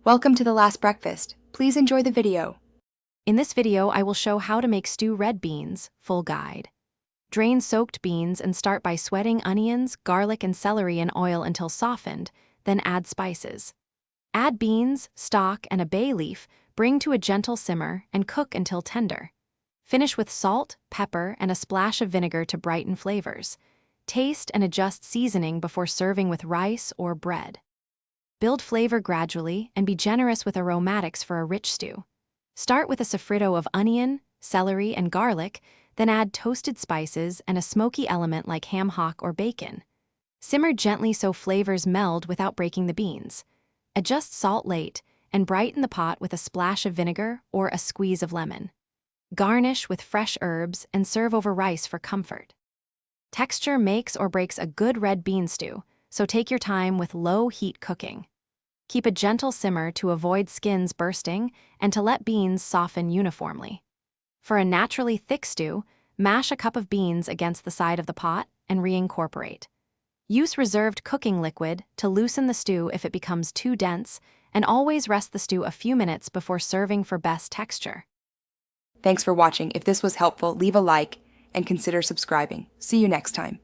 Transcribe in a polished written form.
Welcome to the last breakfast. Please enjoy the video. In this video, I will show how to make stew red beans, full guide. Drain soaked beans and start by sweating onions, garlic, and celery in oil until softened, then add spices. Add beans, stock, and a bay leaf, bring to a gentle simmer, and cook until tender. Finish with salt, pepper, and a splash of vinegar to brighten flavors. Taste and adjust seasoning before serving with rice or bread. Build flavor gradually and be generous with aromatics for a rich stew. Start with a sofrito of onion, celery, and garlic, then add toasted spices and a smoky element like ham hock or bacon. Simmer gently so flavors meld without breaking the beans. Adjust salt late and brighten the pot with a splash of vinegar or a squeeze of lemon. Garnish with fresh herbs and serve over rice for comfort. Texture makes or breaks a good red bean stew, so take your time with low-heat cooking. Keep a gentle simmer to avoid skins bursting and to let beans soften uniformly. For a naturally thick stew, mash a cup of beans against the side of the pot and reincorporate. Use reserved cooking liquid to loosen the stew if it becomes too dense, and always rest the stew a few minutes before serving for best texture. Thanks for watching. If this was helpful, leave a like and consider subscribing. See you next time.